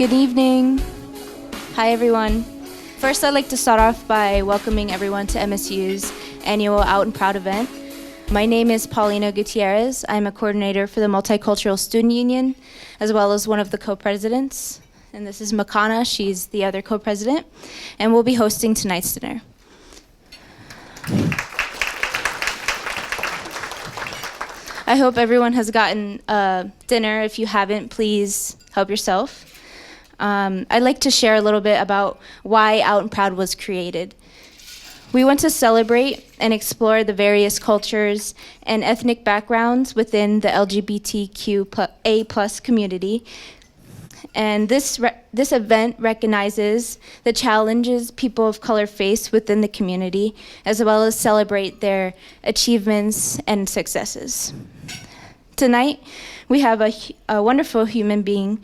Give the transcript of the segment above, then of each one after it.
Good evening. Hi, everyone. First, I'd like to start off by welcoming everyone to MSU's annual Out and Proud event. My name is Paulina Gutierrez. I'm a coordinator for the Multicultural Student Union, as well as one of the co-presidents. And this is Makana. She's the other co-president. And we'll be hosting tonight's dinner. I hope everyone has gotten dinner. If you haven't, please help yourself. I'd like to share a little bit about why Out and Proud was created. We want to celebrate and explore the various cultures and ethnic backgrounds within the LGBTQA+ community. And this event recognizes the challenges people of color face within the community, as well as celebrate their achievements and successes. Tonight, we have a wonderful human being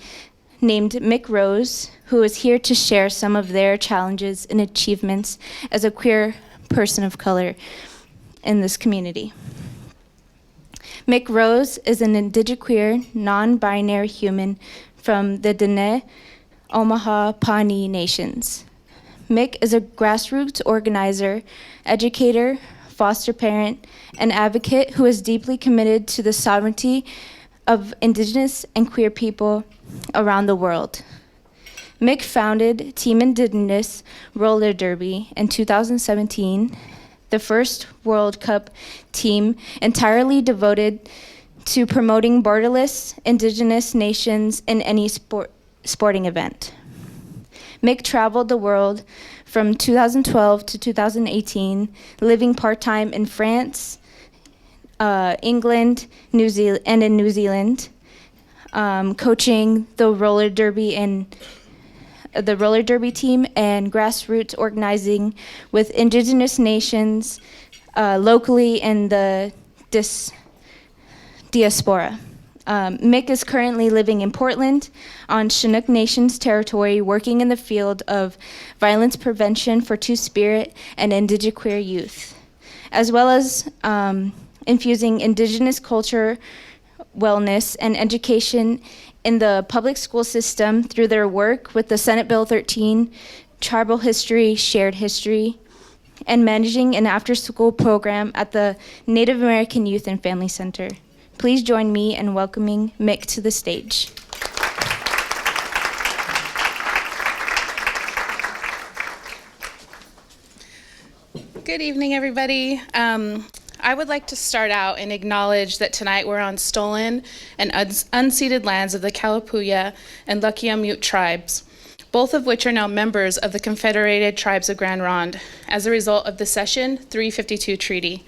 named Mick Rose, who is here to share some of their challenges and achievements as a queer person of color in this community. Mick Rose is an indigenous non-binary human from the Dene, Omaha, Pawnee nations. Mick is a grassroots organizer, educator, foster parent, and advocate who is deeply committed to the sovereignty of Indigenous and queer people around the world. Mick founded Team Indigenous Roller Derby in 2017, the first World Cup team entirely devoted to promoting borderless Indigenous nations in any sporting event. Mick traveled the world from 2012 to 2018, living part-time in France, England, New Zealand, coaching the roller derby team and grassroots organizing with Indigenous nations locally in the diaspora. Mick is currently living in Portland on Chinook Nation's territory, working in the field of violence prevention for Two-Spirit and Indigenous queer youth, as well as infusing Indigenous culture, wellness, and education in the public school system through their work with the Senate Bill 13, Tribal History, Shared History, and managing an after-school program at the Native American Youth and Family Center. Please join me in welcoming Mick to the stage. Good evening, everybody. I would like to start out and acknowledge that tonight we're on stolen and unceded lands of the Kalapuya and Lukiamute tribes, both of which are now members of the Confederated Tribes of Grand Ronde as a result of the Session 352 Treaty,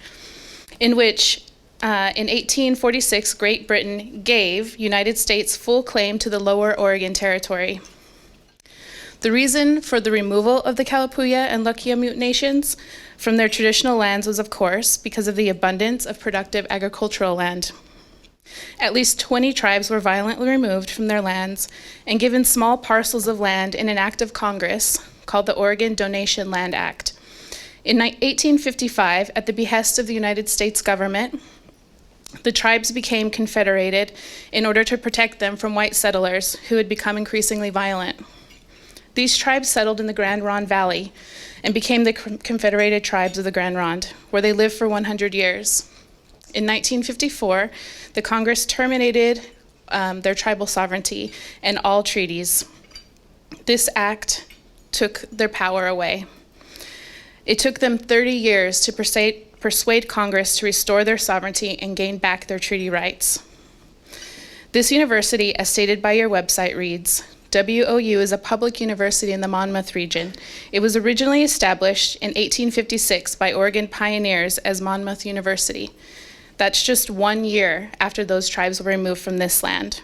in which in 1846 Great Britain gave United States full claim to the Lower Oregon Territory. The reason for the removal of the Kalapuya and Lukiamute nations from their traditional lands was, of course, because of the abundance of productive agricultural land. At least 20 tribes were violently removed from their lands and given small parcels of land in an act of Congress called the Oregon Donation Land Act. In 1855, at the behest of the United States government, the tribes became confederated in order to protect them from white settlers who had become increasingly violent. These tribes settled in the Grand Ronde Valley and became the Confederated Tribes of the Grand Ronde, where they lived for 100 years. In 1954, the Congress terminated their tribal sovereignty and all treaties. This act took their power away. It took them 30 years to persuade Congress to restore their sovereignty and gain back their treaty rights. This university, as stated by your website, reads, WOU is a public university in the Monmouth region. It was originally established in 1856 by Oregon pioneers as Monmouth University. That's just 1 year after those tribes were removed from this land.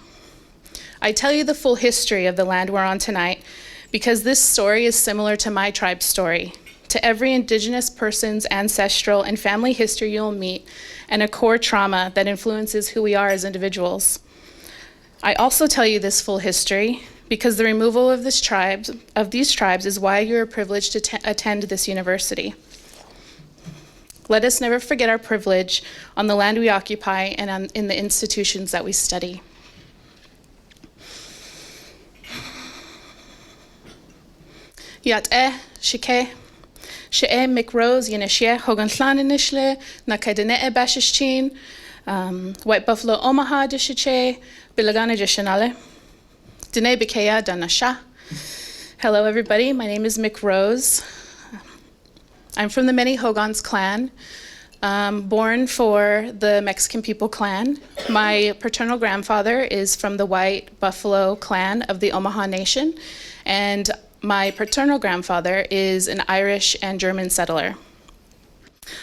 I tell you the full history of the land we're on tonight because this story is similar to my tribe's story, to every Indigenous person's ancestral and family history you'll meet, and a core trauma that influences who we are as individuals. I also tell you this full history because the removal of these tribes is why you are privileged to attend this university. Let us never forget our privilege on the land we occupy and in the institutions that we study. Yat shike. She'e Mick Rose, Yeneshie, Hogan Slanishle, Nakadene Bashishchin, White Buffalo Omaha Dishiche, Bilagana Jishanale, Dene Bikea Danasha. Hello, everybody. My name is Mick Rose. I'm from the Many Hogans clan, born for the Mexican people clan. My paternal grandfather is from the White Buffalo clan of the Omaha Nation, and my paternal grandfather is an Irish and German settler.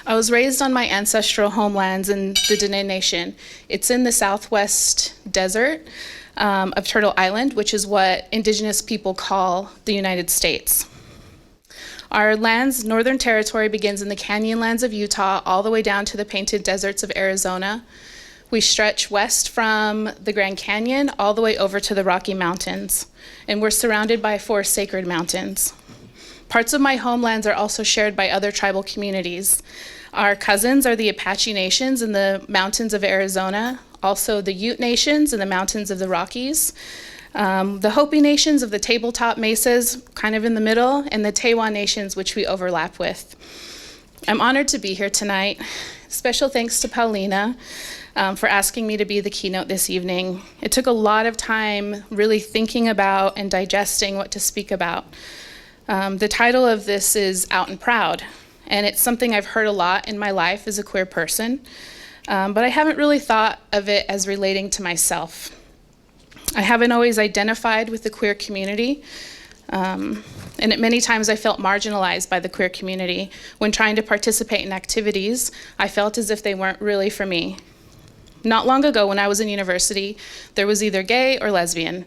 I was raised on my ancestral homelands in the Dene Nation. It's in the southwest desert of Turtle Island, which is what indigenous people call the United States. Our land's northern territory begins in the canyonlands of Utah all the way down to the painted deserts of Arizona. We stretch west from the Grand Canyon all the way over to the Rocky Mountains, and we're surrounded by 4 sacred mountains. Parts of my homelands are also shared by other tribal communities. Our cousins are the Apache Nations in the mountains of Arizona, also the Ute Nations in the mountains of the Rockies, the Hopi Nations of the tabletop mesas, kind of in the middle, and the Tewa Nations, which we overlap with. I'm honored to be here tonight. Special thanks to Paulina for asking me to be the keynote this evening. It took a lot of time really thinking about and digesting what to speak about. The title of this is Out and Proud, and it's something I've heard a lot in my life as a queer person, but I haven't really thought of it as relating to myself. I haven't always identified with the queer community, and at many times I felt marginalized by the queer community. When trying to participate in activities, I felt as if they weren't really for me. Not long ago, when I was in university, there was either gay or lesbian.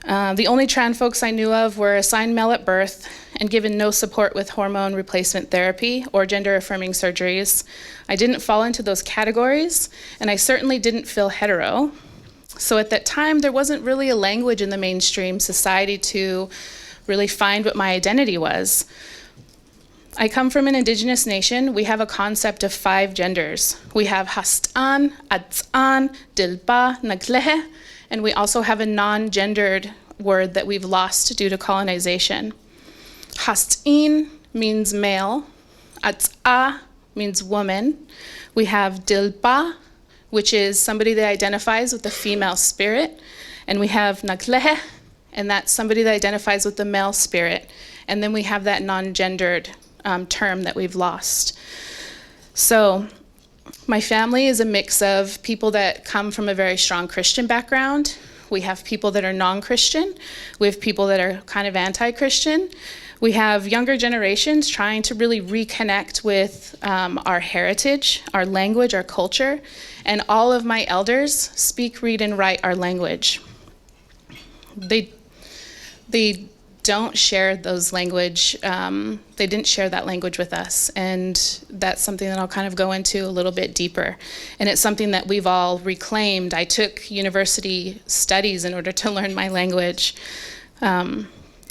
The only trans folks I knew of were assigned male at birth and given no support with hormone replacement therapy or gender-affirming surgeries. I didn't fall into those categories, and I certainly didn't feel hetero. So at that time, there wasn't really a language in the mainstream society to really find what my identity was. I come from an indigenous nation. We have a concept of 5 genders. We have hastan, atsan, dilba, naglehe, and we also have a non-gendered word that we've lost due to colonization. Hastin means male, atsa means woman. We have dilba, which is somebody that identifies with the female spirit, and we have naglehe, and that's somebody that identifies with the male spirit. And then we have that non-gendered term that we've lost. So my family is a mix of people that come from a very strong Christian background. We have people that are non-Christian. We have people that are kind of anti-Christian. We have younger generations trying to really reconnect with our heritage, our language, our culture, and all of my elders speak, read, and write our language. They don't share those language. They didn't share that language with us, and that's something that I'll kind of go into a little bit deeper. And it's something that we've all reclaimed. I took university studies in order to learn my language.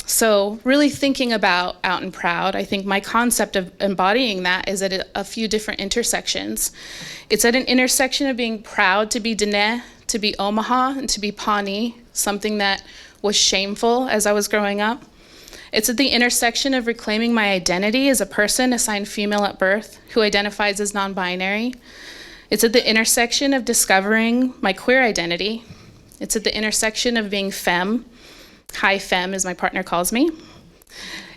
So really thinking about Out and Proud, I think my concept of embodying that is at a few different intersections. It's at an intersection of being proud to be Dene, to be Omaha, and to be Pawnee, something that was shameful as I was growing up. It's at the intersection of reclaiming my identity as a person assigned female at birth who identifies as non-binary. It's at the intersection of discovering my queer identity. It's at the intersection of being femme, high femme as my partner calls me.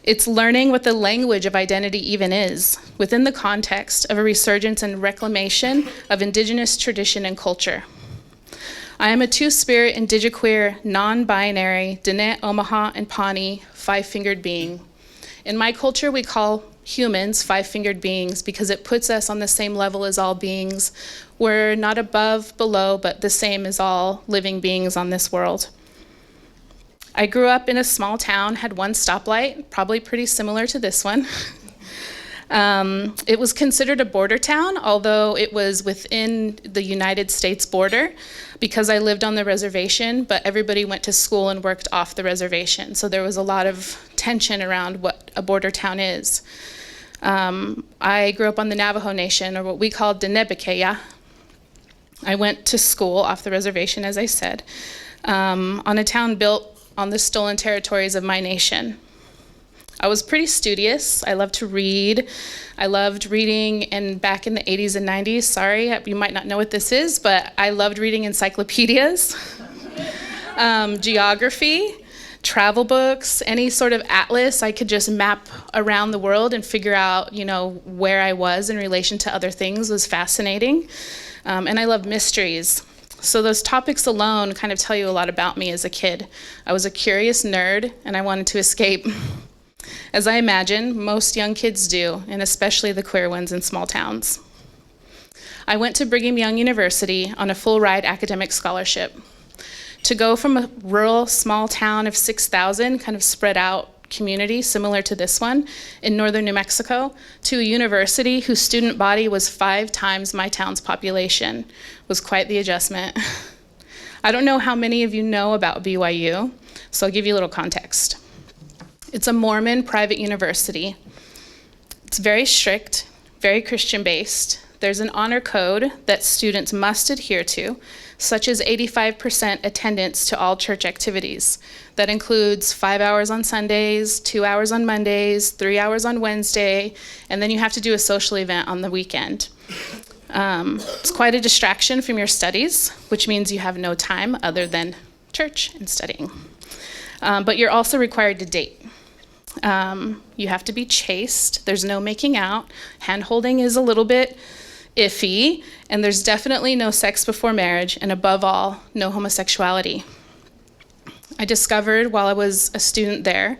It's learning what the language of identity even is within the context of a resurgence and reclamation of indigenous tradition and culture. I am a two-spirit, indigiqueer, non-binary, Dene, Omaha, and Pawnee, 5-fingered being. In my culture, we call humans 5-fingered beings because it puts us on the same level as all beings. We're not above, below, but the same as all living beings on this world. I grew up in a small town, had one stoplight, probably pretty similar to this one. It was considered a border town, although it was within the United States border because I lived on the reservation, but everybody went to school and worked off the reservation. So there was a lot of tension around what a border town is. I grew up on the Navajo Nation, or what we call Denebekeya. I went to school off the reservation, as I said, on a town built on the stolen territories of my nation. I was pretty studious. I loved to read. I loved reading, and back in the 80s and 90s, sorry, you might not know what this is, but I loved reading encyclopedias, geography, travel books, any sort of atlas. I could just map around the world and figure out, where I was in relation to other things was fascinating. And I love mysteries. So those topics alone kind of tell you a lot about me as a kid. I was a curious nerd, and I wanted to escape, as I imagine most young kids do, and especially the queer ones in small towns. I went to Brigham Young University on a full-ride academic scholarship. To go from a rural small town of 6,000, kind of spread out community similar to this one in northern New Mexico, to a university whose student body was 5 times my town's population was quite the adjustment. I don't know how many of you know about BYU, so I'll give you a little context. It's a Mormon private university. It's very strict, very Christian-based. There's an honor code that students must adhere to, such as 85% attendance to all church activities. That includes 5 hours on Sundays, 2 hours on Mondays, 3 hours on Wednesday, and then you have to do a social event on the weekend. It's quite a distraction from your studies, which means you have no time other than church and studying. But you're also required to date. You have to be chaste. There's no making out. Hand-holding is a little bit iffy, and there's definitely no sex before marriage, and above all, no homosexuality. I discovered while I was a student there,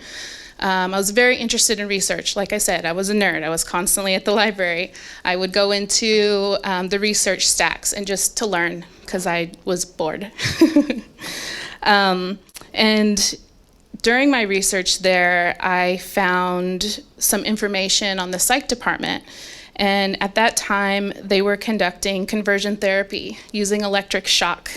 I was very interested in research. Like I said, I was a nerd. I was constantly at the library. I would go into the research stacks and just to learn, because I was bored. And during my research there, I found some information on the psych department. And at that time, they were conducting conversion therapy using electric shock.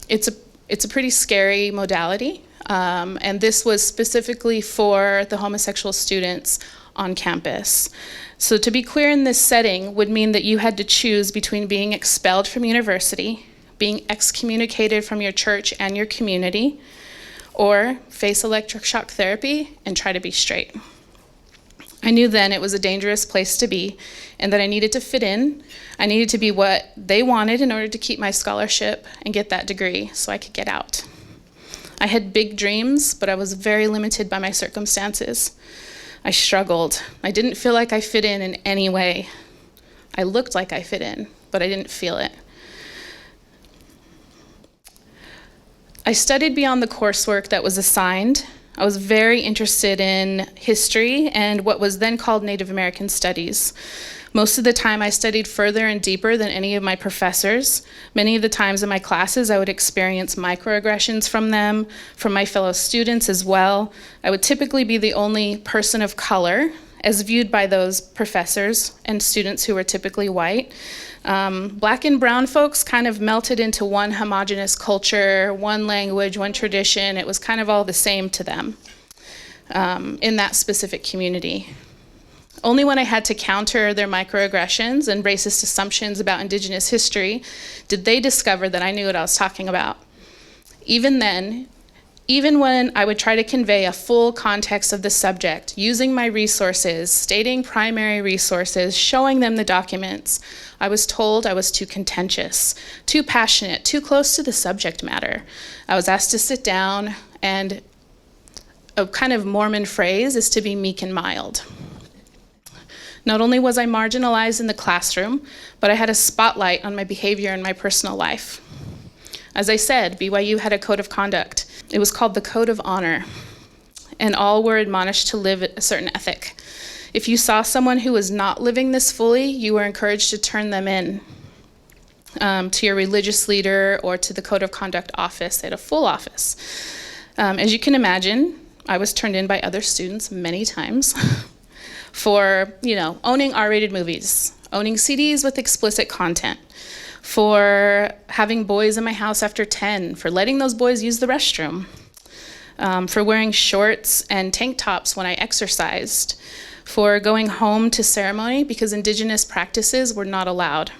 It's a pretty scary modality, and this was specifically for the homosexual students on campus. So to be queer in this setting would mean that you had to choose between being expelled from university, being excommunicated from your church and your community, or face electric shock therapy and try to be straight. I knew then it was a dangerous place to be, and that I needed to fit in. I needed to be what they wanted in order to keep my scholarship and get that degree so I could get out. I had big dreams, but I was very limited by my circumstances. I struggled. I didn't feel like I fit in any way. I looked like I fit in, but I didn't feel it. I studied beyond the coursework that was assigned. I was very interested in history and what was then called Native American Studies. Most of the time I studied further and deeper than any of my professors. Many of the times in my classes I would experience microaggressions from them, from my fellow students as well. I would typically be the only person of color as viewed by those professors and students who were typically white. Black and brown folks kind of melted into one homogeneous culture, one language, one tradition. It was kind of all the same to them in that specific community. Only when I had to counter their microaggressions and racist assumptions about Indigenous history did they discover that I knew what I was talking about. Even then, even when I would try to convey a full context of the subject, using my resources, stating primary resources, showing them the documents, I was told I was too contentious, too passionate, too close to the subject matter. I was asked to sit down, and a kind of Mormon phrase is to be meek and mild. Not only was I marginalized in the classroom, but I had a spotlight on my behavior in my personal life. As I said, BYU had a code of conduct. It was called the Code of Honor, and all were admonished to live a certain ethic. If you saw someone who was not living this fully, you were encouraged to turn them in to your religious leader or to the Code of Conduct office. They had a full office. As you can imagine, I was turned in by other students many times for, owning R-rated movies, owning CDs with explicit content, for having boys in my house after 10, for letting those boys use the restroom, for wearing shorts and tank tops when I exercised, for going home to ceremony because Indigenous practices were not allowed.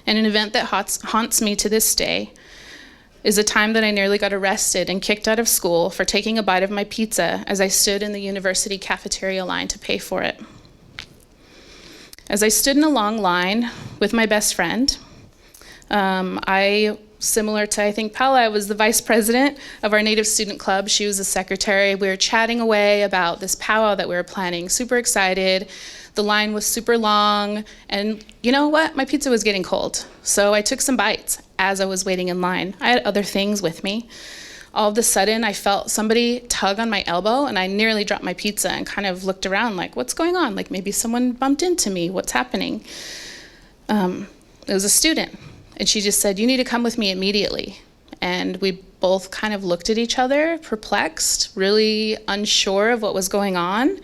And an event that haunts me to this day, is a time that I nearly got arrested and kicked out of school for taking a bite of my pizza as I stood in the university cafeteria line to pay for it. As I stood in a long line with my best friend, similar to, I think, Paula, I was the vice president of our Native Student Club. She was the secretary. We were chatting away about this powwow that we were planning, super excited. The line was super long, and you know what? My pizza was getting cold, so I took some bites as I was waiting in line. I had other things with me. All of a sudden, I felt somebody tug on my elbow, and I nearly dropped my pizza and kind of looked around like, what's going on? Like maybe someone bumped into me. What's happening? It was a student. And she just said, you need to come with me immediately. And we both kind of looked at each other, perplexed, really unsure of what was going on.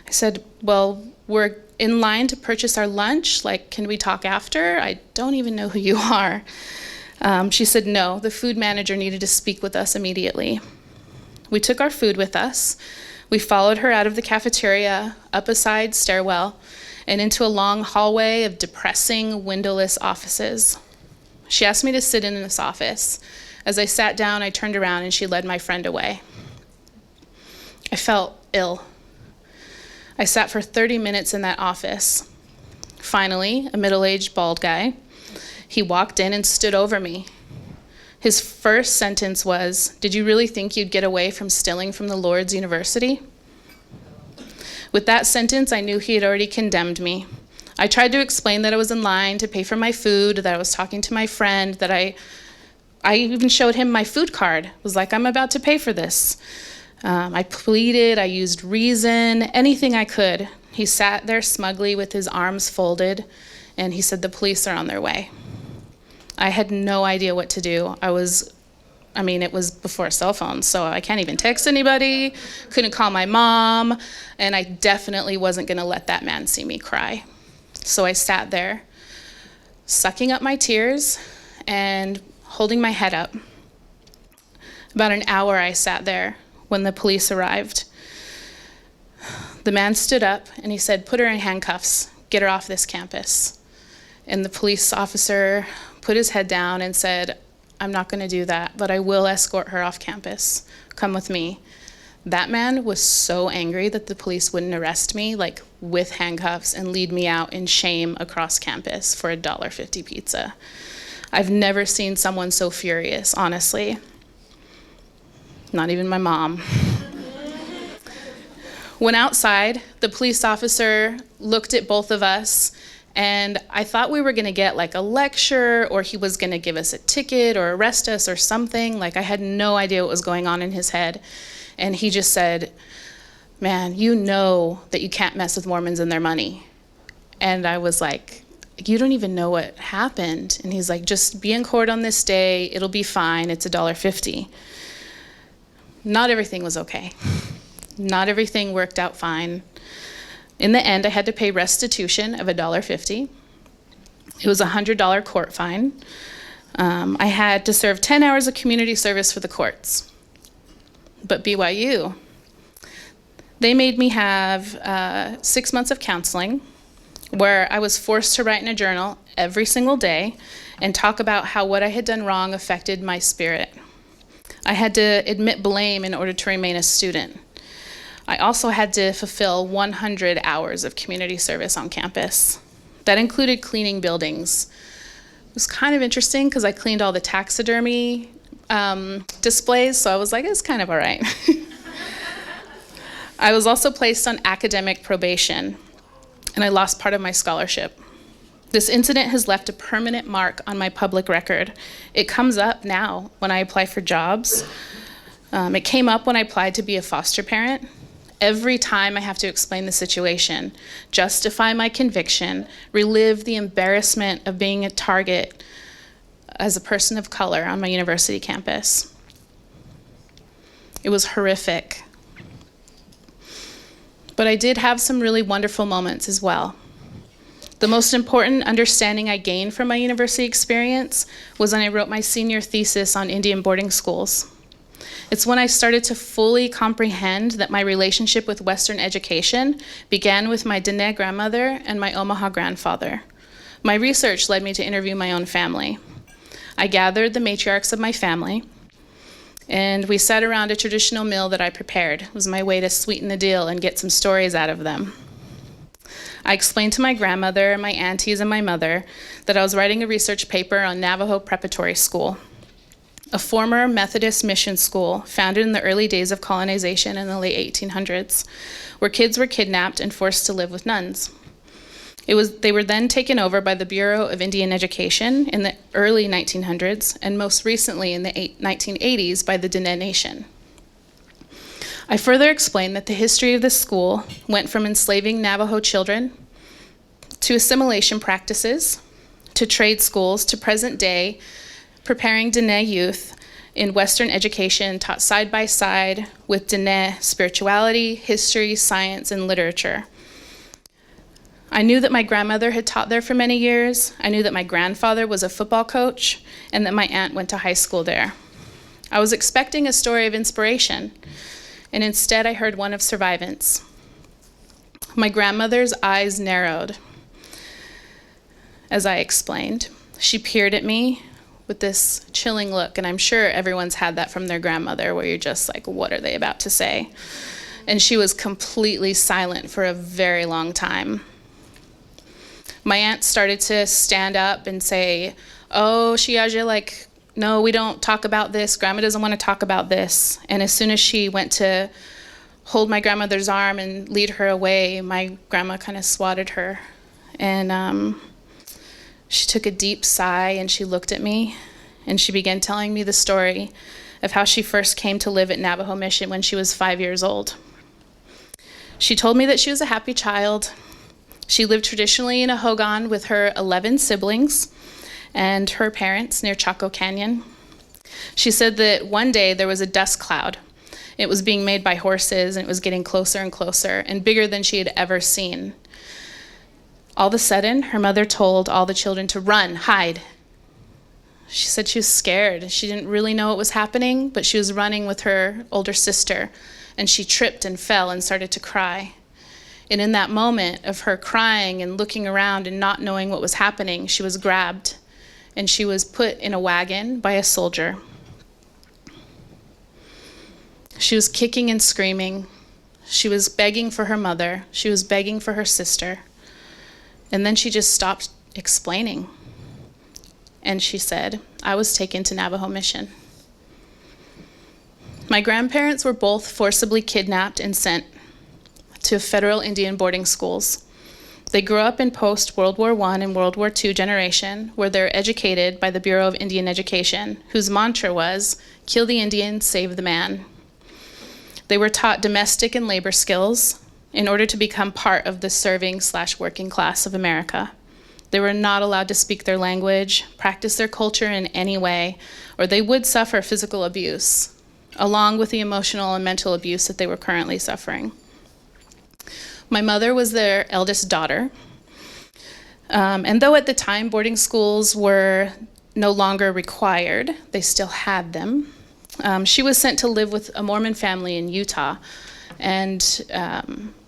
I said, well, we're in line to purchase our lunch. Like, can we talk after? I don't even know who you are. She said, no, the food manager needed to speak with us immediately. We took our food with us. We followed her out of the cafeteria, up a side stairwell, and into a long hallway of depressing, windowless offices. She asked me to sit in this office. As I sat down, I turned around and she led my friend away. I felt ill. I sat for 30 minutes in that office. Finally, a middle-aged bald guy, he walked in and stood over me. His first sentence was, did you really think you'd get away from stealing from the Lord's University? With that sentence, I knew he had already condemned me. I tried to explain that I was in line to pay for my food, that I was talking to my friend, that I even showed him my food card. I was like, I'm about to pay for this. I pleaded, I used reason, anything I could. He sat there smugly with his arms folded, and he said, the police are on their way. I had no idea what to do. It was before cell phones, so I can't even text anybody, couldn't call my mom, and I definitely wasn't gonna let that man see me cry. So I sat there, sucking up my tears and holding my head up. About an hour I sat there when the police arrived. The man stood up and he said, put her in handcuffs, get her off this campus. And the police officer put his head down and said, I'm not gonna do that, but I will escort her off campus. Come with me. That man was so angry that the police wouldn't arrest me, like with handcuffs, and lead me out in shame across campus for a $1.50 pizza. I've never seen someone so furious, honestly. Not even my mom. When outside, the police officer looked at both of us, and I thought we were gonna get like a lecture, or he was gonna give us a ticket or arrest us or something. Like I had no idea what was going on in his head. And he just said, man, you know that you can't mess with Mormons and their money. And I was like, you don't even know what happened. And he's like, just be in court on this day, it'll be fine, it's $1.50. Not everything was okay. Not everything worked out fine. In the end, I had to pay restitution of $1.50. It was a $100 court fine. I had to serve 10 hours of community service for the courts. But BYU, they made me have 6 months of counseling where I was forced to write in a journal every single day and talk about how what I had done wrong affected my spirit. I had to admit blame in order to remain a student. I also had to fulfill 100 hours of community service on campus. That included cleaning buildings. It was kind of interesting because I cleaned all the taxidermy displays, so I was like, it's kind of all right. I was also placed on academic probation, and I lost part of my scholarship. This incident has left a permanent mark on my public record. It comes up now when I apply for jobs. It came up when I applied to be a foster parent. Every time I have to explain the situation, justify my conviction, relive the embarrassment of being a target as a person of color on my university campus. It was horrific. But I did have some really wonderful moments as well. The most important understanding I gained from my university experience was when I wrote my senior thesis on Indian boarding schools. It's when I started to fully comprehend that my relationship with Western education began with my Dene grandmother and my Omaha grandfather. My research led me to interview my own family. I gathered the matriarchs of my family, and we sat around a traditional meal that I prepared. It was my way to sweeten the deal and get some stories out of them. I explained to my grandmother, my aunties, and my mother that I was writing a research paper on Navajo Preparatory School, a former Methodist mission school founded in the early days of colonization in the late 1800s, where kids were kidnapped and forced to live with nuns. They were then taken over by the Bureau of Indian Education in the early 1900s, and most recently in the 1980s by the Diné Nation. I further explained that the history of this school went from enslaving Navajo children to assimilation practices, to trade schools, to present day, preparing Diné youth in Western education taught side by side with Diné spirituality, history, science, and literature. I knew that my grandmother had taught there for many years. I knew that my grandfather was a football coach and that my aunt went to high school there. I was expecting a story of inspiration, and instead I heard one of survivance. My grandmother's eyes narrowed as I explained. She peered at me with this chilling look, and I'm sure everyone's had that from their grandmother, where you're just like, what are they about to say? And she was completely silent for a very long time. My aunt started to stand up and say, oh, Shiaja, like, no, we don't talk about this. Grandma doesn't want to talk about this. And as soon as she went to hold my grandmother's arm and lead her away, my grandma kind of swatted her. And she took a deep sigh and she looked at me and she began telling me the story of how she first came to live at Navajo Mission when she was 5 years old. She told me that she was a happy child. She lived traditionally in a hogan with her 11 siblings and her parents near Chaco Canyon. She said that one day there was a dust cloud. It was being made by horses, and it was getting closer and closer and bigger than she had ever seen. All of a sudden, her mother told all the children to run, hide. She said she was scared. She didn't really know what was happening, but she was running with her older sister, and she tripped and fell and started to cry. And in that moment of her crying and looking around and not knowing what was happening, she was grabbed and she was put in a wagon by a soldier. She was kicking and screaming. She was begging for her mother. She was begging for her sister. And then she just stopped explaining. And she said, I was taken to Navajo Mission. My grandparents were both forcibly kidnapped and sent to federal Indian boarding schools. They grew up in post-World War I and World War II generation, where they're educated by the Bureau of Indian Education, whose mantra was, kill the Indian, save the man. They were taught domestic and labor skills in order to become part of the serving/working class of America. They were not allowed to speak their language, practice their culture in any way, or they would suffer physical abuse, along with the emotional and mental abuse that they were currently suffering. My mother was their eldest daughter, and though at the time boarding schools were no longer required, they still had them. She was sent to live with a Mormon family in Utah, and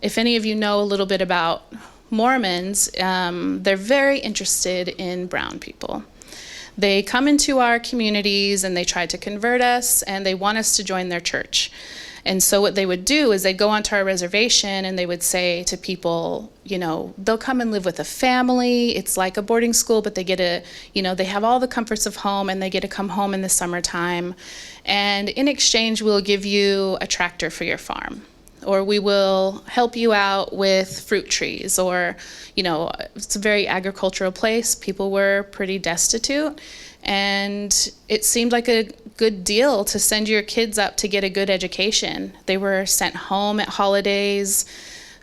if any of you know a little bit about Mormons, they're very interested in brown people. They come into our communities and they try to convert us, and they want us to join their church. And so what they would do is they'd go onto our reservation and they would say to people, you know, they'll come and live with a family. It's like a boarding school, but they get they have all the comforts of home, and they get to come home in the summertime. And in exchange, we'll give you a tractor for your farm, or we will help you out with fruit trees, or, it's a very agricultural place. People were pretty destitute, and it seemed like a good deal to send your kids up to get a good education. They were sent home at holidays,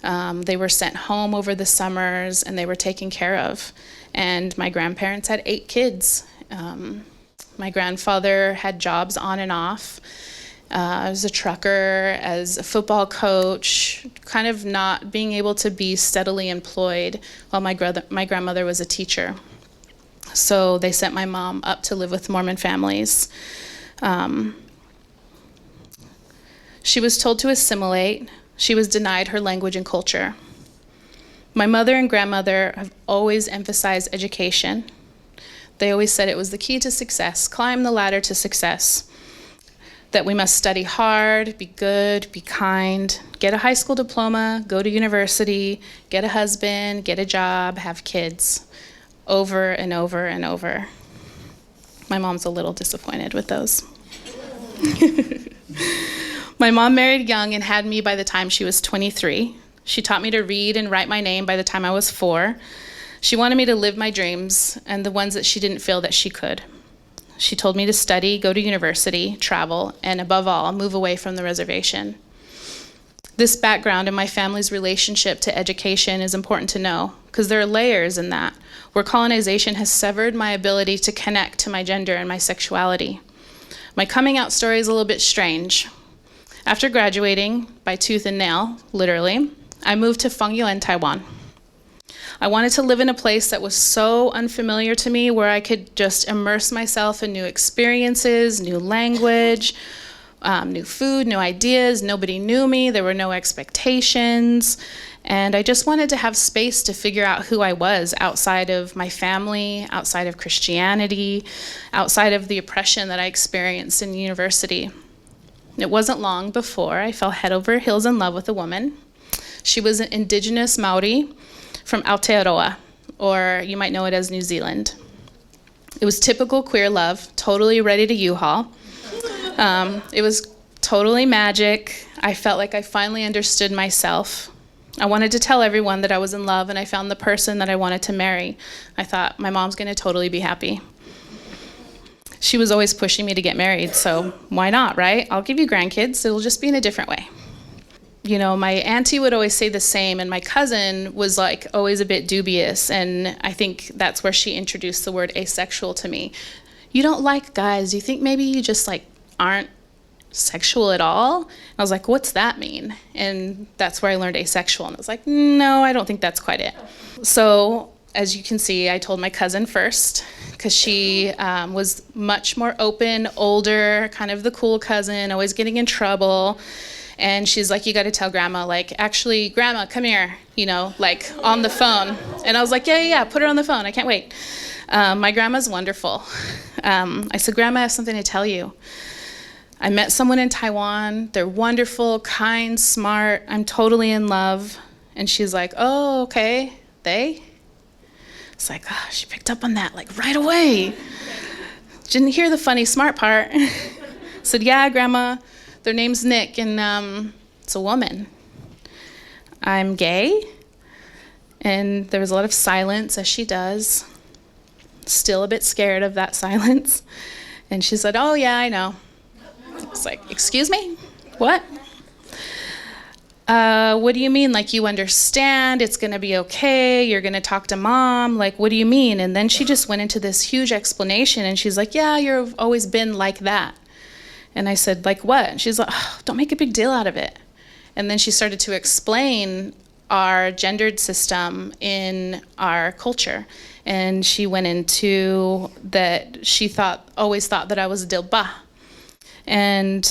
they were sent home over the summers, and they were taken care of. And my grandparents had 8 kids. My grandfather had jobs on and off. As a trucker, as a football coach, kind of not being able to be steadily employed, while my grandmother was a teacher. So they sent my mom up to live with Mormon families. She was told to assimilate. She was denied her language and culture. My mother and grandmother have always emphasized education. They always said it was the key to success, climb the ladder to success. That we must study hard, be good, be kind, get a high school diploma, go to university, get a husband, get a job, have kids, over and over and over. My mom's a little disappointed with those. My mom married young and had me by the time she was 23. She taught me to read and write my name by the time I was 4. She wanted me to live my dreams and the ones that she didn't feel that she could. She told me to study, go to university, travel, and above all, move away from the reservation. This background and my family's relationship to education is important to know, because there are layers in that, where colonization has severed my ability to connect to my gender and my sexuality. My coming out story is a little bit strange. After graduating, by tooth and nail, literally, I moved to Fengyuan, Taiwan. I wanted to live in a place that was so unfamiliar to me, where I could just immerse myself in new experiences, new language, new food, new ideas. Nobody knew me. There were no expectations. And I just wanted to have space to figure out who I was outside of my family, outside of Christianity, outside of the oppression that I experienced in university. It wasn't long before I fell head over heels in love with a woman. She was an indigenous Maori from Aotearoa, or you might know it as New Zealand. It was typical queer love, totally ready to U-Haul. It was totally magic. I felt like I finally understood myself. I wanted to tell everyone that I was in love and I found the person that I wanted to marry. I thought, my mom's gonna totally be happy. She was always pushing me to get married, so why not, right? I'll give you grandkids, it'll just be in a different way. You know, my auntie would always say the same, and my cousin was like always a bit dubious, and I think that's where she introduced the word asexual to me. You don't like guys, you think maybe you just like aren't sexual at all? And I was like, what's that mean? And that's where I learned asexual, and I was like, no, I don't think that's quite it. So as you can see, I told my cousin first, because she was much more open, older, kind of the cool cousin, always getting in trouble. And she's like, you got to tell grandma, like, actually, grandma, come here, you know, like on the phone. And I was like, yeah, put her on the phone. I can't wait. My grandma's wonderful. I said, grandma, I have something to tell you. I met someone in Taiwan. They're wonderful, kind, smart. I'm totally in love. And she's like, oh, okay. They? It's like, oh, she picked up on that like right away. Didn't hear the funny, smart part. Said, yeah, grandma. Their name's Nick, and it's a woman. I'm gay, and there was a lot of silence, as she does. Still a bit scared of that silence. And she said, oh, yeah, I know. It's like, excuse me? What? What do you mean? Like, you understand, it's going to be okay, you're going to talk to mom? Like, what do you mean? And then she just went into this huge explanation, and she's like, yeah, you've always been like that. And I said, like what? And she's like, oh, don't make a big deal out of it. And then she started to explain our gendered system in our culture. And she went into that she always thought that I was a dilba. And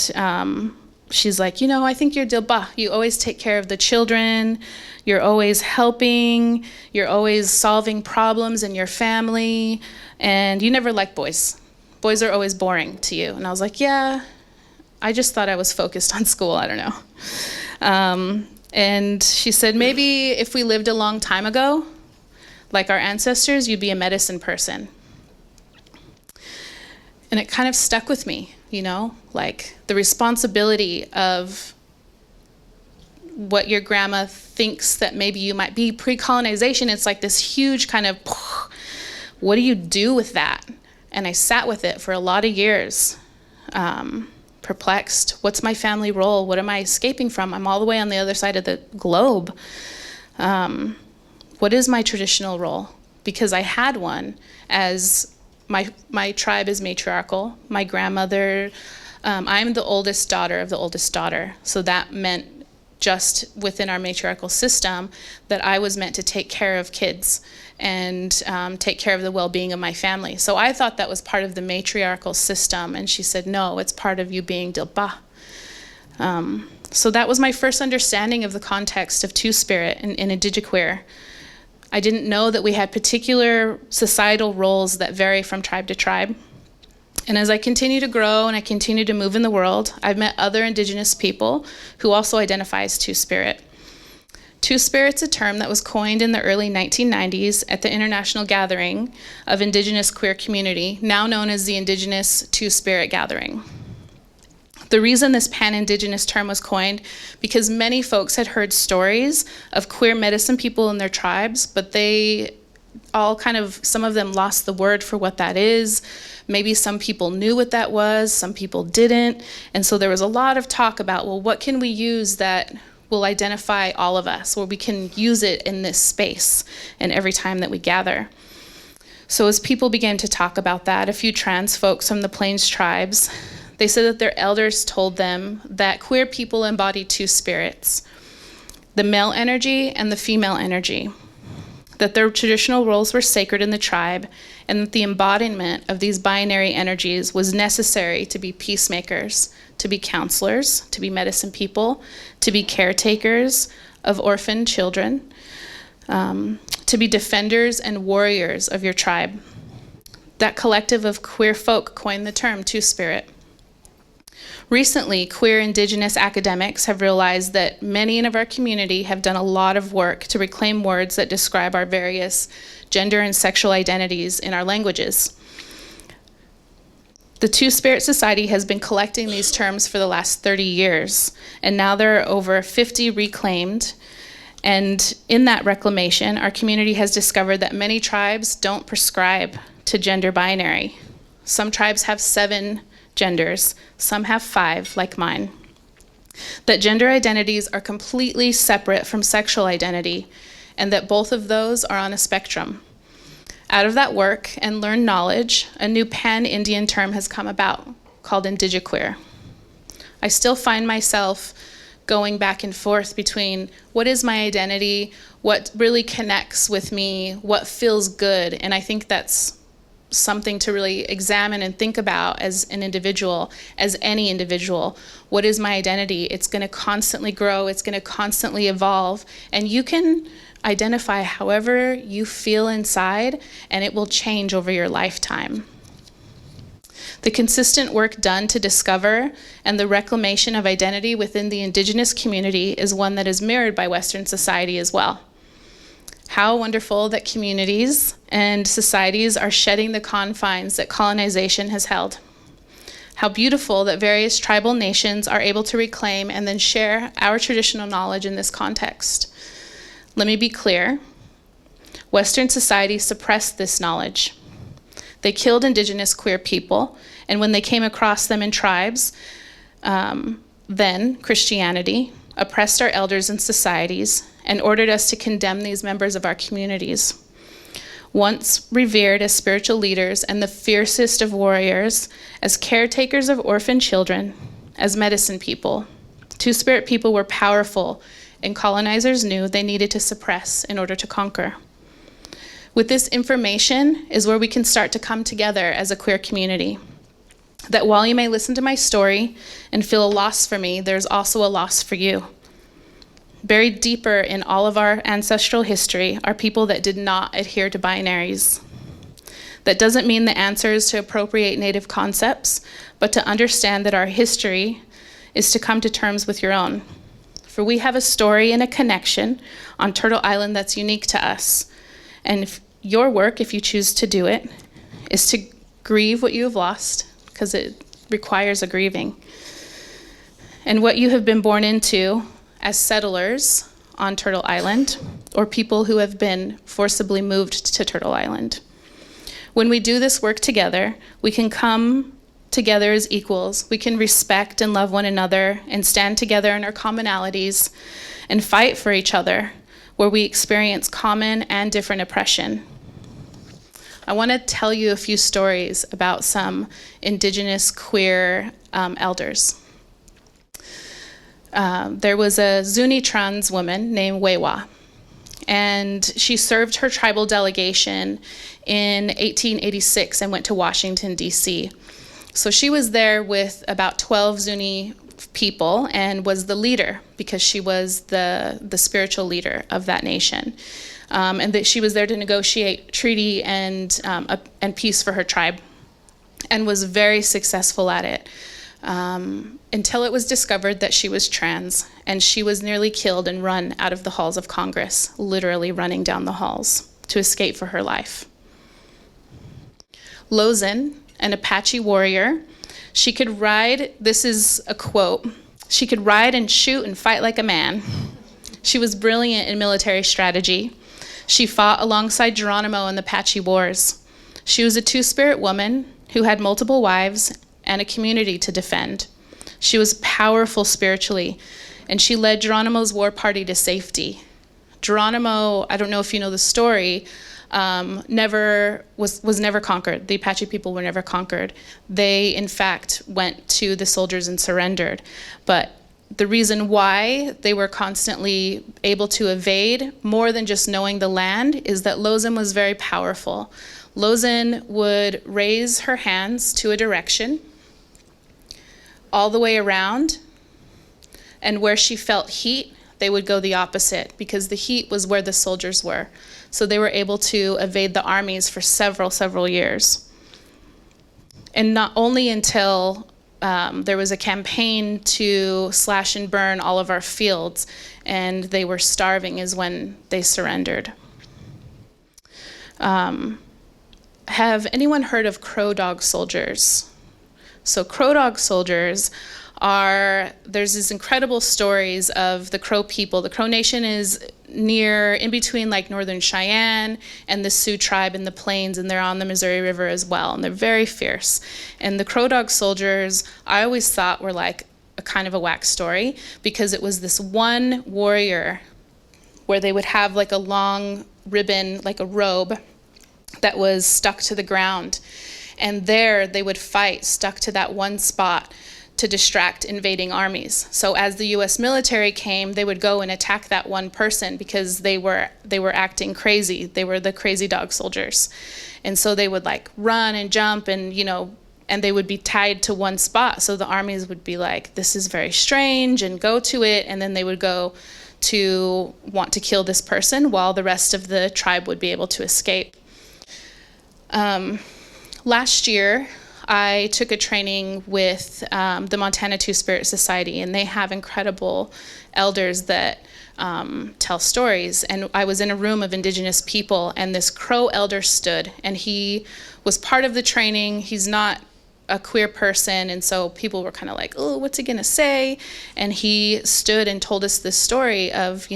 she's like, you know, I think you're dilba. You always take care of the children. You're always helping. You're always solving problems in your family. And you never like boys. Boys are always boring to you. And I was like, yeah, I just thought I was focused on school. I don't know. And she said, maybe if we lived a long time ago, like our ancestors, you'd be a medicine person. And it kind of stuck with me, you know, like the responsibility of what your grandma thinks that maybe you might be. Pre-colonization, it's like this huge kind of, what do you do with that? And I sat with it for a lot of years, perplexed. What's my family role? What am I escaping from? I'm all the way on the other side of the globe. What is my traditional role? Because I had one, as my tribe is matriarchal. My grandmother, I'm the oldest daughter of the oldest daughter. So that meant just within our matriarchal system that I was meant to take care of kids and take care of the well-being of my family. So I thought that was part of the matriarchal system, and she said, no, it's part of you being Dilba. So that was my first understanding of the context of Two-Spirit in Indigiqueer. I didn't know that we had particular societal roles that vary from tribe to tribe. And as I continue to grow and I continue to move in the world, I've met other Indigenous people who also identify as Two-Spirit. Two-Spirit's a term that was coined in the early 1990s at the International Gathering of Indigenous Queer Community, now known as the Indigenous Two-Spirit Gathering. The reason this pan-Indigenous term was coined, because many folks had heard stories of queer medicine people in their tribes, but they all some of them lost the word for what that is. Maybe some people knew what that was, some people didn't. And so there was a lot of talk about, well, what can we use that will identify all of us, where we can use it in this space and every time that we gather. So as people began to talk about that, a few trans folks from the Plains tribes, they said that their elders told them that queer people embody two spirits, the male energy and the female energy, that their traditional roles were sacred in the tribe, and that the embodiment of these binary energies was necessary to be peacemakers, to be counselors, to be medicine people, to be caretakers of orphaned children, to be defenders and warriors of your tribe. That collective of queer folk coined the term Two-Spirit. Recently, queer Indigenous academics have realized that many in our community have done a lot of work to reclaim words that describe our various gender and sexual identities in our languages. The Two-Spirit Society has been collecting these terms for the last 30 years, and now there are over 50 reclaimed. And in that reclamation, our community has discovered that many tribes don't prescribe to gender binary. Some tribes have 7 genders, some have 5, like mine. That gender identities are completely separate from sexual identity, and that both of those are on a spectrum. Out of that work and learned knowledge, a new pan-Indian term has come about called indigiqueer. I still find myself going back and forth between what is my identity, what really connects with me, what feels good, and I think that's something to really examine and think about as an individual, as any individual. What is my identity? It's going to constantly grow, it's going to constantly evolve, and you can identify however you feel inside, and it will change over your lifetime. The consistent work done to discover and the reclamation of identity within the Indigenous community is one that is mirrored by Western society as well. How wonderful that communities and societies are shedding the confines that colonization has held. How beautiful that various tribal nations are able to reclaim and then share our traditional knowledge in this context. Let me be clear. Western society suppressed this knowledge. They killed Indigenous queer people, and when they came across them in tribes, then Christianity oppressed our elders and societies and ordered us to condemn these members of our communities. Once revered as spiritual leaders and the fiercest of warriors, as caretakers of orphan children, as medicine people, Two-Spirit people were powerful, and colonizers knew they needed to suppress in order to conquer. With this information is where we can start to come together as a queer community. That while you may listen to my story and feel a loss for me, there's also a loss for you. Buried deeper in all of our ancestral history are people that did not adhere to binaries. That doesn't mean the answer is to appropriate Native concepts, but to understand that our history is to come to terms with your own. For we have a story and a connection on Turtle Island that's unique to us. And if your work, if you choose to do it, is to grieve what you have lost, because it requires a grieving. And what you have been born into as settlers on Turtle Island, or people who have been forcibly moved to Turtle Island. When we do this work together, we can come together as equals. We can respect and love one another and stand together in our commonalities and fight for each other where we experience common and different oppression. I want to tell you a few stories about some Indigenous queer elders. There was a Zuni trans woman named Wewa, and she served her tribal delegation in 1886 and went to Washington, D.C. So she was there with about 12 Zuni people and was the leader because she was the spiritual leader of that nation. and that she was there to negotiate treaty and peace for her tribe, and was very successful at it, until it was discovered that she was trans, and she was nearly killed and run out of the halls of Congress, literally running down the halls to escape for her life. Lozin, an Apache warrior, she could ride, this is a quote, she could ride and shoot and fight like a man. She was brilliant in military strategy. She fought alongside Geronimo in the Apache Wars. She was a two-spirit woman who had multiple wives and a community to defend. She was powerful spiritually, and she led Geronimo's war party to safety. Geronimo, I don't know if you know the story, was never conquered. The Apache people were never conquered. They, in fact, went to the soldiers and surrendered. But the reason why they were constantly able to evade, more than just knowing the land, is that Lozin was very powerful. Lozin would raise her hands to a direction, all the way around, and where she felt heat, they would go the opposite, because the heat was where the soldiers were. So they were able to evade the armies for several years. And not only until there was a campaign to slash and burn all of our fields, and they were starving, is when they surrendered. Have anyone heard of Crow Dog soldiers? So Crow Dog soldiers there's these incredible stories of the Crow people. The Crow Nation is in between like Northern Cheyenne and the Sioux tribe in the plains, and they're on the Missouri River as well, and they're very fierce. And the Crow Dog soldiers, I always thought were like a kind of a whack story, because it was this one warrior where they would have like a long ribbon, like a robe, that was stuck to the ground. And there they would fight stuck to that one spot to distract invading armies. So as the US military came, they would go and attack that one person because they were acting crazy. They were the crazy dog soldiers. And so they would like run and jump and, and they would be tied to one spot. So the armies would be like, this is very strange, and go to it. And then they would go to want to kill this person while the rest of the tribe would be able to escape. Last year, I took a training with the Montana Two-Spirit Society, and they have incredible elders that tell stories. And I was in a room of Indigenous people, and this Crow elder stood, and he was part of the training. He's not a queer person, and so people were kind of like, oh, what's he gonna say? And he stood and told us this story of,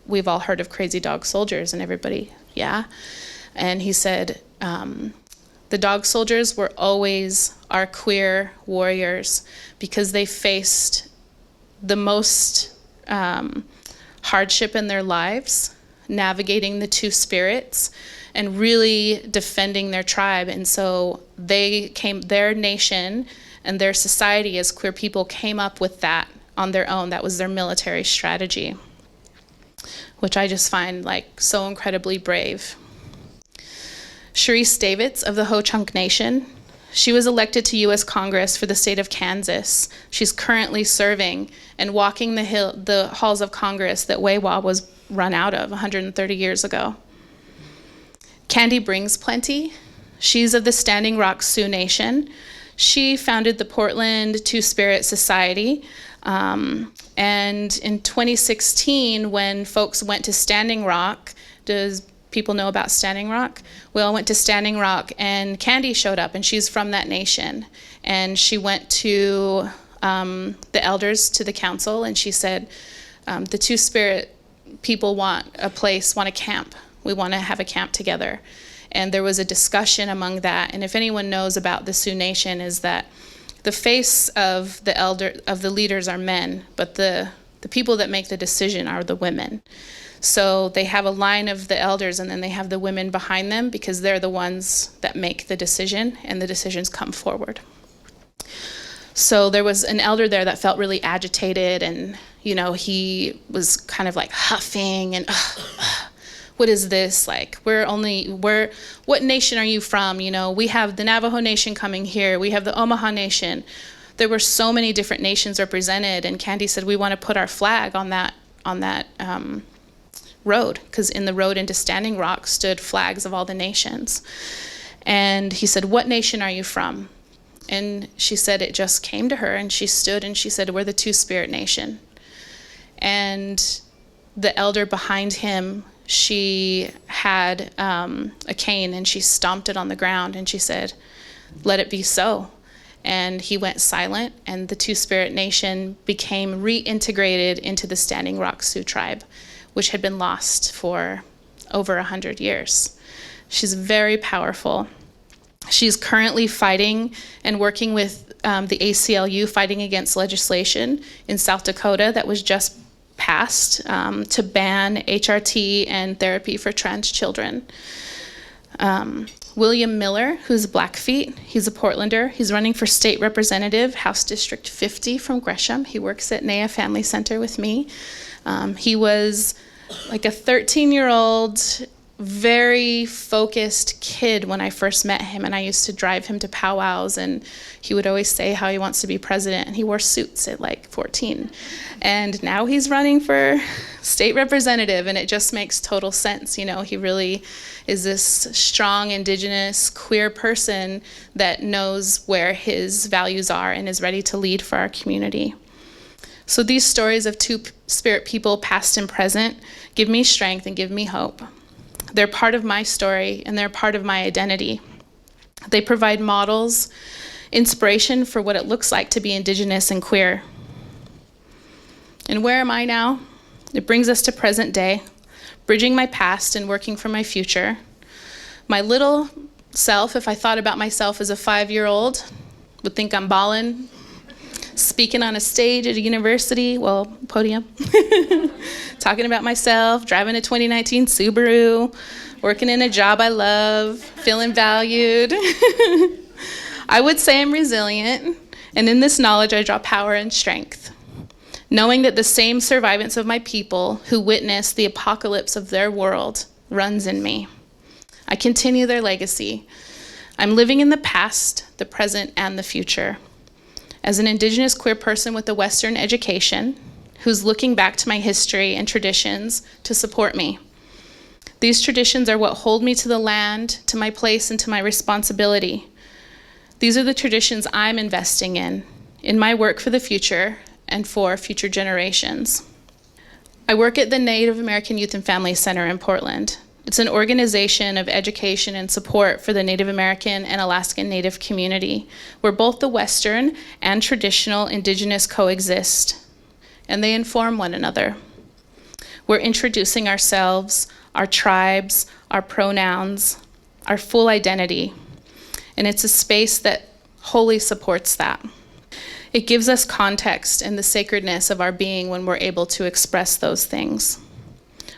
we've all heard of crazy dog soldiers, and everybody, yeah. And he said, the dog soldiers were always our queer warriors, because they faced the most hardship in their lives, navigating the two spirits and really defending their tribe. And so their nation and their society as queer people came up with that on their own. That was their military strategy, which I just find like so incredibly brave. Sharice Davids of the Ho-Chunk Nation. She was elected to U.S. Congress for the state of Kansas. She's currently serving and walking the halls of Congress that Wewa was run out of 130 years ago. Candy Brings Plenty. She's of the Standing Rock Sioux Nation. She founded the Portland Two-Spirit Society. And in 2016, when folks went to Standing Rock, does people know about Standing Rock? We all went to Standing Rock, and Candy showed up, and she's from that nation. And she went to the elders, to the council, and she said, the Two-Spirit people want a camp. We want to have a camp together. And there was a discussion among that. And if anyone knows about the Sioux Nation, is that the face of the leaders are men, but the people that make the decision are the women. So they have a line of the elders, and then they have the women behind them, because they're the ones that make the decision, and the decisions come forward. So there was an elder there that felt really agitated, and he was kind of like huffing and what is this? Like, what nation are you from? We have the Navajo Nation coming here. We have the Omaha Nation. There were so many different nations represented, and Candy said, we want to put our flag on that road, because in the road into Standing Rock stood flags of all the nations. And he said, "What nation are you from?" And she said it just came to her, and she stood and she said, "We're the Two-Spirit Nation." And the elder behind him, she had a cane, and she stomped it on the ground, and she said, "Let it be so." And he went silent, and the Two-Spirit Nation became reintegrated into the Standing Rock Sioux tribe, which had been lost for over 100 years. She's very powerful. She's currently fighting and working with the ACLU, fighting against legislation in South Dakota that was just passed to ban HRT and therapy for trans children. William Miller, who's Blackfeet, he's a Portlander. He's running for state representative, House District 50 from Gresham. He works at NAYA Family Center with me. He was like a 13-year-old, very focused kid when I first met him, and I used to drive him to powwows, and he would always say how he wants to be president, and he wore suits at like 14. And now he's running for state representative, and it just makes total sense. You know, he really is this strong, indigenous, queer person that knows where his values are and is ready to lead for our community. So these stories of Two-Spirit people, past and present, give me strength and give me hope. They're part of my story, and they're part of my identity. They provide models, inspiration for what it looks like to be indigenous and queer. And where am I now? It brings us to present day, bridging my past and working for my future. My little self, if I thought about myself as a 5-year-old, would think I'm ballin', speaking on a stage at a university, well, podium, talking about myself, driving a 2019 Subaru, working in a job I love, feeling valued. I would say I'm resilient, and in this knowledge I draw power and strength, knowing that the same survivance of my people who witnessed the apocalypse of their world runs in me. I continue their legacy. I'm living in the past, the present, and the future. As an indigenous queer person with a Western education, who's looking back to my history and traditions to support me. These traditions are what hold me to the land, to my place, and to my responsibility. These are the traditions I'm investing in my work for the future and for future generations. I work at the Native American Youth and Family Center in Portland. It's an organization of education and support for the Native American and Alaskan Native community, where both the Western and traditional indigenous coexist, and they inform one another. We're introducing ourselves, our tribes, our pronouns, our full identity, and it's a space that wholly supports that. It gives us context and the sacredness of our being when we're able to express those things.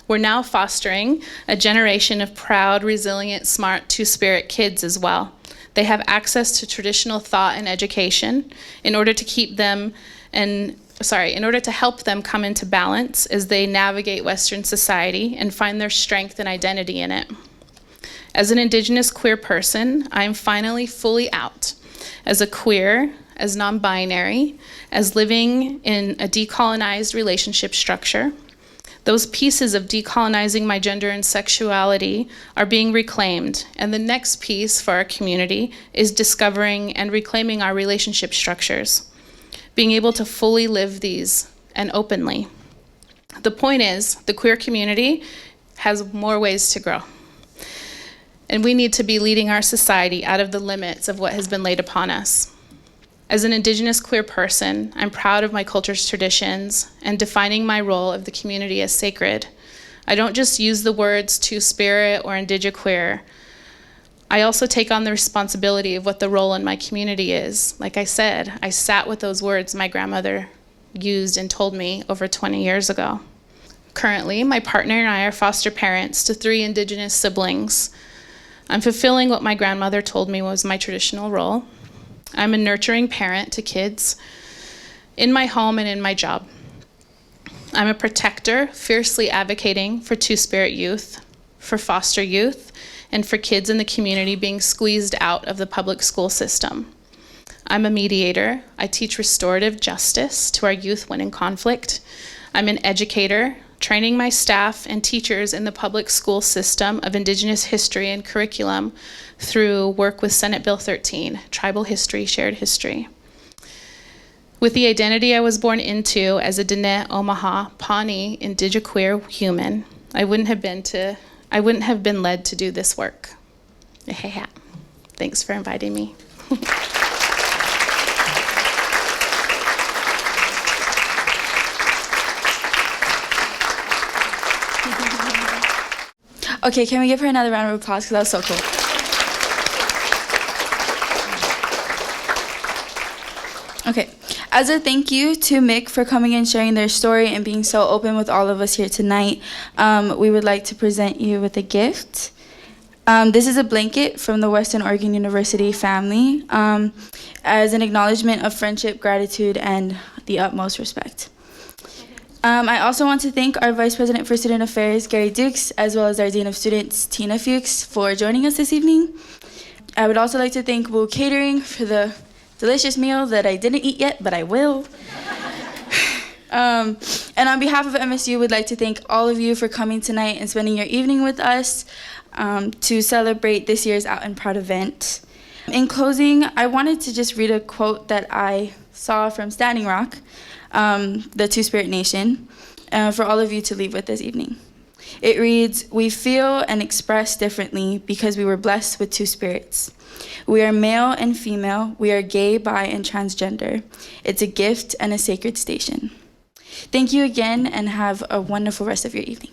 We're now fostering a generation of proud, resilient, smart, Two-Spirit kids as well. They have access to traditional thought and education in order to help them come into balance as they navigate Western society and find their strength and identity in it. As an indigenous queer person, I'm finally fully out as a queer, as non-binary, as living in a decolonized relationship structure. Those pieces of decolonizing my gender and sexuality are being reclaimed, and the next piece for our community is discovering and reclaiming our relationship structures, being able to fully live these and openly. The point is, the queer community has more ways to grow, and we need to be leading our society out of the limits of what has been laid upon us. As an indigenous queer person, I'm proud of my culture's traditions and defining my role of the community as sacred. I don't just use the words Two-Spirit or indigiqueer. I also take on the responsibility of what the role in my community is. Like I said, I sat with those words my grandmother used and told me over 20 years ago. Currently, my partner and I are foster parents to 3 indigenous siblings. I'm fulfilling what my grandmother told me was my traditional role. I'm a nurturing parent to kids in my home and in my job. I'm a protector, fiercely advocating for Two-Spirit youth, for foster youth, and for kids in the community being squeezed out of the public school system. I'm a mediator. I teach restorative justice to our youth when in conflict. I'm an educator training my staff and teachers in the public school system of Indigenous history and curriculum through work with Senate Bill 13, Tribal History, Shared History. With the identity I was born into as a Diné, Omaha, Pawnee, Indigiqueer human, I wouldn't have been led to do this work. Thanks for inviting me. Okay, can we give her another round of applause, because that was so cool. Okay, as a thank you to Mick for coming and sharing their story and being so open with all of us here tonight, we would like to present you with a gift. This is a blanket from the Western Oregon University family as an acknowledgement of friendship, gratitude, and the utmost respect. I also want to thank our Vice President for Student Affairs, Gary Dukes, as well as our Dean of Students, Tina Fuchs, for joining us this evening. I would also like to thank Wu Catering for the delicious meal that I didn't eat yet, but I will. And on behalf of MSU, we'd like to thank all of you for coming tonight and spending your evening with us to celebrate this year's Out and Proud event. In closing, I wanted to just read a quote that I saw from Standing Rock, the Two-Spirit Nation, for all of you to leave with this evening. It reads, "We feel and express differently because we were blessed with two spirits. We are male and female. We are gay, bi, and transgender. It's a gift and a sacred station." Thank you again, and have a wonderful rest of your evening.